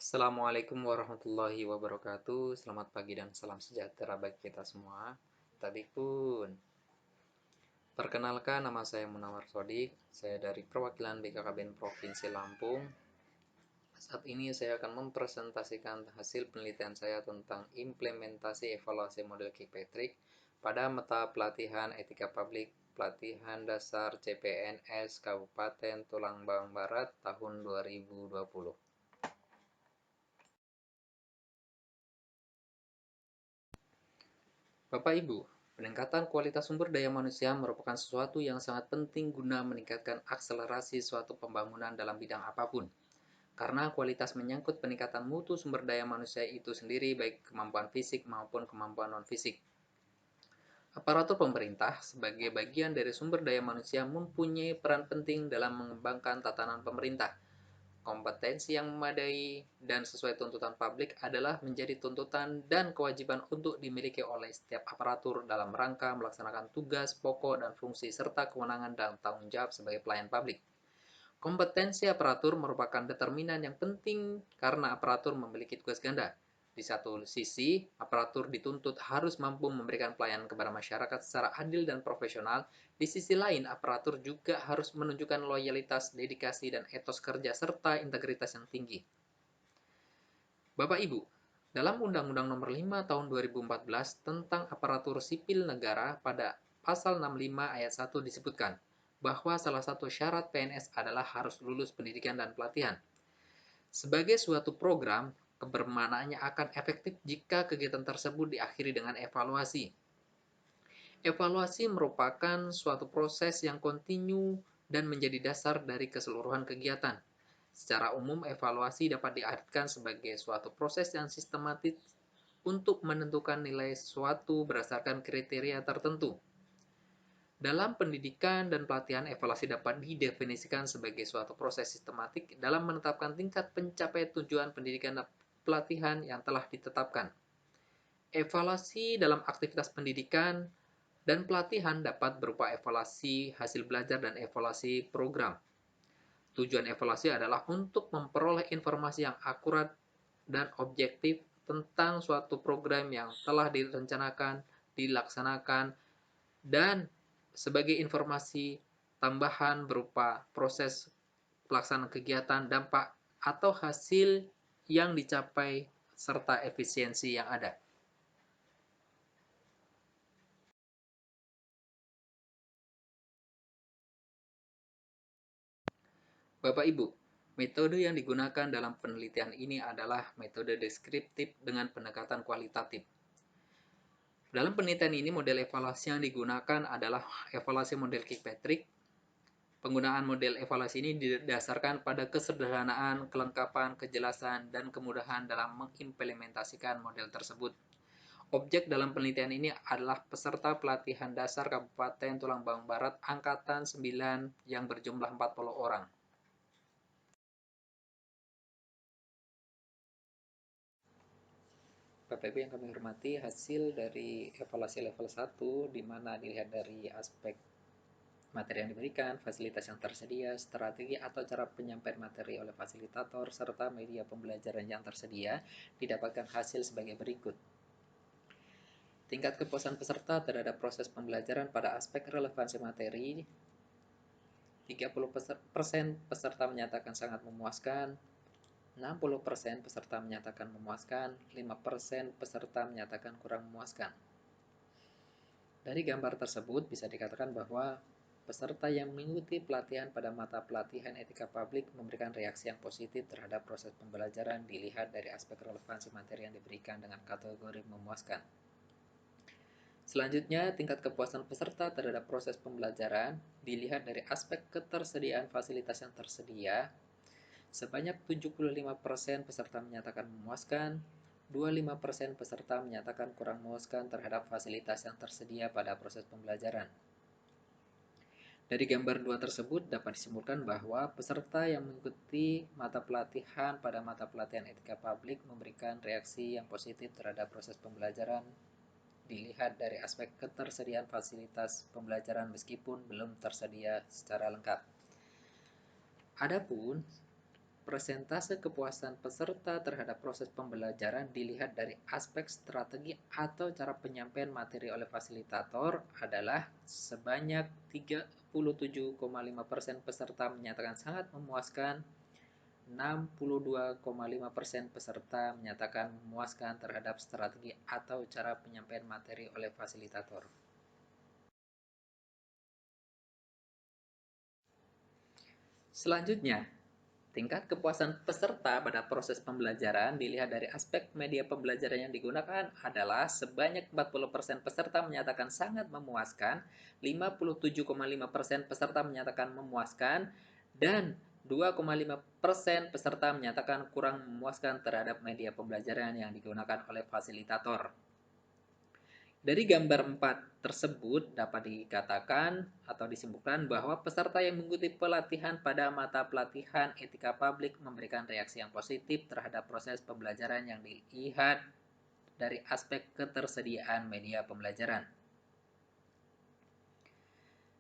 Assalamualaikum warahmatullahi wabarakatuh. Selamat pagi dan salam sejahtera bagi kita semua. Tadi pun, perkenalkan nama saya Munawar Sodik. Saya dari perwakilan BKKBN Provinsi Lampung. Saat ini saya akan mempresentasikan hasil penelitian saya tentang implementasi evaluasi model Kirkpatrick pada mata pelatihan Etika Publik Pelatihan Dasar CPNS Kabupaten Tulang Bawang Barat tahun 2020. Bapak Ibu, peningkatan kualitas sumber daya manusia merupakan sesuatu yang sangat penting guna meningkatkan akselerasi suatu pembangunan dalam bidang apapun. Karena kualitas menyangkut peningkatan mutu sumber daya manusia itu sendiri baik kemampuan fisik maupun kemampuan non-fisik. Aparatur pemerintah sebagai bagian dari sumber daya manusia mempunyai peran penting dalam mengembangkan tatanan pemerintah. Kompetensi yang memadai dan sesuai tuntutan publik adalah menjadi tuntutan dan kewajiban untuk dimiliki oleh setiap aparatur dalam rangka melaksanakan tugas, pokok, dan fungsi serta kewenangan dan tanggung jawab sebagai pelayan publik. Kompetensi aparatur merupakan determinan yang penting karena aparatur memiliki tugas ganda. Di satu sisi, aparatur dituntut harus mampu memberikan pelayanan kepada masyarakat secara adil dan profesional. Di sisi lain, aparatur juga harus menunjukkan loyalitas, dedikasi, dan etos kerja serta integritas yang tinggi. Bapak Ibu, dalam Undang-Undang Nomor 5 Tahun 2014 tentang Aparatur Sipil Negara pada Pasal 65 Ayat 1 disebutkan bahwa salah satu syarat PNS adalah harus lulus pendidikan dan pelatihan. Sebagai suatu program, kebermanaannya akan efektif jika kegiatan tersebut diakhiri dengan evaluasi. Evaluasi merupakan suatu proses yang kontinu dan menjadi dasar dari keseluruhan kegiatan. Secara umum, evaluasi dapat diartikan sebagai suatu proses yang sistematis untuk menentukan nilai sesuatu berdasarkan kriteria tertentu. Dalam pendidikan dan pelatihan, evaluasi dapat didefinisikan sebagai suatu proses sistematik dalam menetapkan tingkat pencapaian tujuan pendidikan dan pelatihan yang telah ditetapkan. Evaluasi dalam aktivitas pendidikan dan pelatihan dapat berupa evaluasi hasil belajar dan evaluasi program. Tujuan evaluasi adalah untuk memperoleh informasi yang akurat dan objektif tentang suatu program yang telah direncanakan, dilaksanakan, dan sebagai informasi tambahan berupa proses pelaksanaan kegiatan, dampak, atau hasil yang dicapai serta efisiensi yang ada. Bapak Ibu, metode yang digunakan dalam penelitian ini adalah metode deskriptif dengan pendekatan kualitatif. Dalam penelitian ini, model evaluasi yang digunakan adalah evaluasi model Kirkpatrick. Penggunaan model evaluasi ini didasarkan pada kesederhanaan, kelengkapan, kejelasan, dan kemudahan dalam mengimplementasikan model tersebut. Objek dalam penelitian ini adalah peserta pelatihan dasar Kabupaten Tulang Bawang Barat Angkatan 9 yang berjumlah 40 orang. Bapak Ibu yang kami hormati, hasil dari evaluasi level 1 di mana dilihat dari aspek materi yang diberikan, fasilitas yang tersedia, strategi atau cara penyampaian materi oleh fasilitator, serta media pembelajaran yang tersedia, didapatkan hasil sebagai berikut. Tingkat kepuasan peserta terhadap proses pembelajaran pada aspek relevansi materi, 30% peserta menyatakan sangat memuaskan, 60% peserta menyatakan memuaskan, 5% peserta menyatakan kurang memuaskan. Dari gambar tersebut bisa dikatakan bahwa peserta yang mengikuti pelatihan pada mata pelatihan etika publik memberikan reaksi yang positif terhadap proses pembelajaran dilihat dari aspek relevansi materi yang diberikan dengan kategori memuaskan. Selanjutnya, tingkat kepuasan peserta terhadap proses pembelajaran dilihat dari aspek ketersediaan fasilitas yang tersedia. Sebanyak 75% peserta menyatakan memuaskan, 25% peserta menyatakan kurang memuaskan terhadap fasilitas yang tersedia pada proses pembelajaran. Dari gambar 2 tersebut dapat disimpulkan bahwa peserta yang mengikuti mata pelatihan pada mata pelatihan etika publik memberikan reaksi yang positif terhadap proses pembelajaran dilihat dari aspek ketersediaan fasilitas pembelajaran meskipun belum tersedia secara lengkap. Adapun Persentase kepuasan peserta terhadap proses pembelajaran dilihat dari aspek strategi atau cara penyampaian materi oleh fasilitator adalah sebanyak 37,5% peserta menyatakan sangat memuaskan, 62,5% peserta menyatakan memuaskan terhadap strategi atau cara penyampaian materi oleh fasilitator. Selanjutnya, tingkat kepuasan peserta pada proses pembelajaran dilihat dari aspek media pembelajaran yang digunakan adalah sebanyak 40% peserta menyatakan sangat memuaskan, 57,5% peserta menyatakan memuaskan, dan 2,5% peserta menyatakan kurang memuaskan terhadap media pembelajaran yang digunakan oleh fasilitator. Dari gambar 4 tersebut dapat dikatakan atau disimpulkan bahwa peserta yang mengikuti pelatihan pada mata pelatihan etika publik memberikan reaksi yang positif terhadap proses pembelajaran yang dilihat dari aspek ketersediaan media pembelajaran.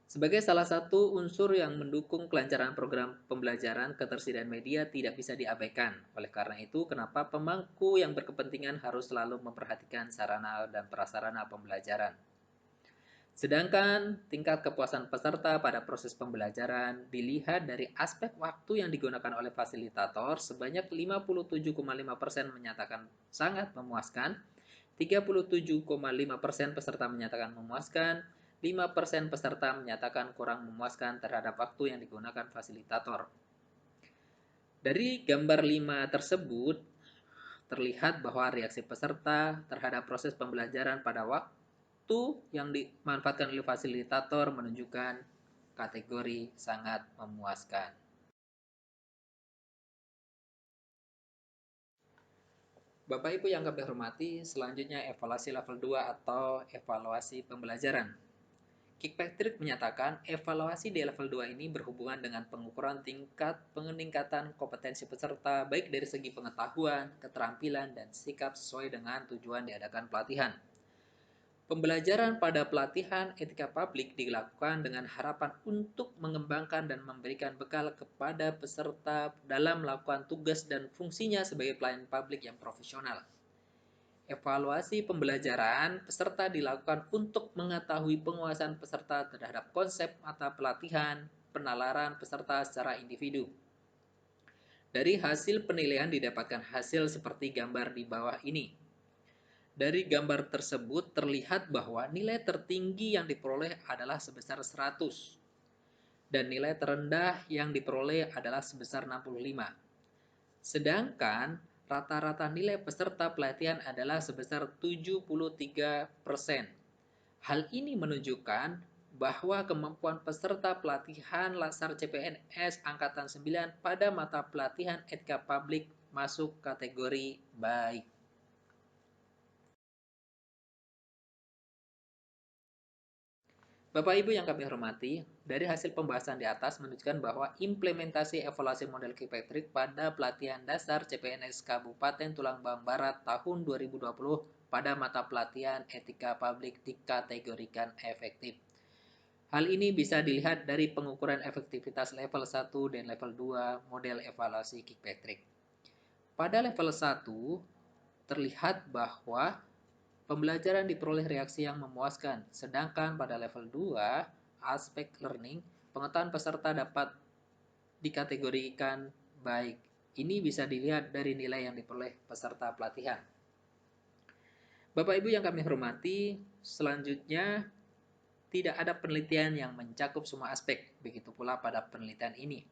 Sebagai salah satu unsur yang mendukung kelancaran program pembelajaran, ketersediaan media tidak bisa diabaikan. Oleh karena itu, kenapa pemangku yang berkepentingan harus selalu memperhatikan sarana dan prasarana pembelajaran. Sedangkan tingkat kepuasan peserta pada proses pembelajaran dilihat dari aspek waktu yang digunakan oleh fasilitator sebanyak 57,5% menyatakan sangat memuaskan, 37,5% peserta menyatakan memuaskan, 5% peserta menyatakan kurang memuaskan terhadap waktu yang digunakan fasilitator. Dari gambar 5 tersebut terlihat bahwa reaksi peserta terhadap proses pembelajaran pada waktu yang dimanfaatkan oleh fasilitator menunjukkan kategori sangat memuaskan. Bapak Ibu yang kami hormati, selanjutnya evaluasi level 2 atau evaluasi pembelajaran. Kirkpatrick menyatakan evaluasi di level 2 ini berhubungan dengan pengukuran tingkat peningkatan kompetensi peserta baik dari segi pengetahuan, keterampilan, dan sikap sesuai dengan tujuan diadakan pelatihan. Pembelajaran pada pelatihan etika publik dilakukan dengan harapan untuk mengembangkan dan memberikan bekal kepada peserta dalam melakukan tugas dan fungsinya sebagai pelayan publik yang profesional. Evaluasi pembelajaran peserta dilakukan untuk mengetahui penguasaan peserta terhadap konsep mata pelatihan, penalaran peserta secara individu. Dari hasil penilaian didapatkan hasil seperti gambar di bawah ini. Dari gambar tersebut terlihat bahwa nilai tertinggi yang diperoleh adalah sebesar 100 dan nilai terendah yang diperoleh adalah sebesar 65. Sedangkan rata-rata nilai peserta pelatihan adalah sebesar 73%. Hal ini menunjukkan bahwa kemampuan peserta pelatihan Latsar CPNS Angkatan 9 pada mata pelatihan etika publik masuk kategori baik. Bapak Ibu yang kami hormati, dari hasil pembahasan di atas menunjukkan bahwa implementasi evaluasi model Kirkpatrick pada pelatihan dasar CPNS Kabupaten Tulungagung Barat tahun 2020 pada mata pelatihan etika publik dikategorikan efektif. Hal ini bisa dilihat dari pengukuran efektivitas level 1 dan level 2 model evaluasi Kirkpatrick. Pada level 1, terlihat bahwa pembelajaran diperoleh reaksi yang memuaskan, sedangkan pada level 2, aspek learning, pengetahuan peserta dapat dikategorikan baik. Ini bisa dilihat dari nilai yang diperoleh peserta pelatihan. Bapak Ibu yang kami hormati, selanjutnya tidak ada penelitian yang mencakup semua aspek, begitu pula pada penelitian ini.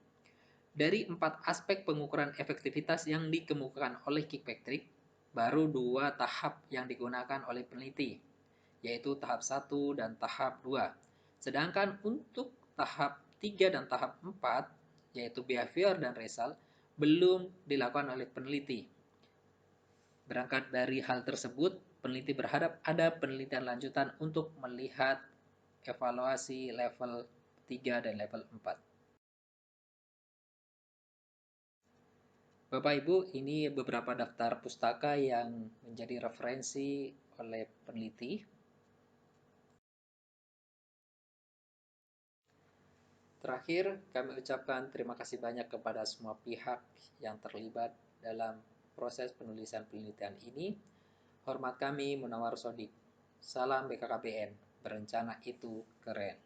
Dari 4 aspek pengukuran efektivitas yang dikemukakan oleh Kirkpatrick, baru 2 tahap yang digunakan oleh peneliti, yaitu tahap 1 dan tahap 2. Sedangkan untuk tahap 3 dan tahap 4, yaitu behavior dan result, belum dilakukan oleh peneliti. Berangkat dari hal tersebut, peneliti berharap ada penelitian lanjutan untuk melihat evaluasi level 3 dan level 4. Bapak Ibu, ini beberapa daftar pustaka yang menjadi referensi oleh peneliti. Terakhir, kami ucapkan terima kasih banyak kepada semua pihak yang terlibat dalam proses penulisan penelitian ini. Hormat kami, Munawar Sodik. Salam BKKBN, berencana itu keren.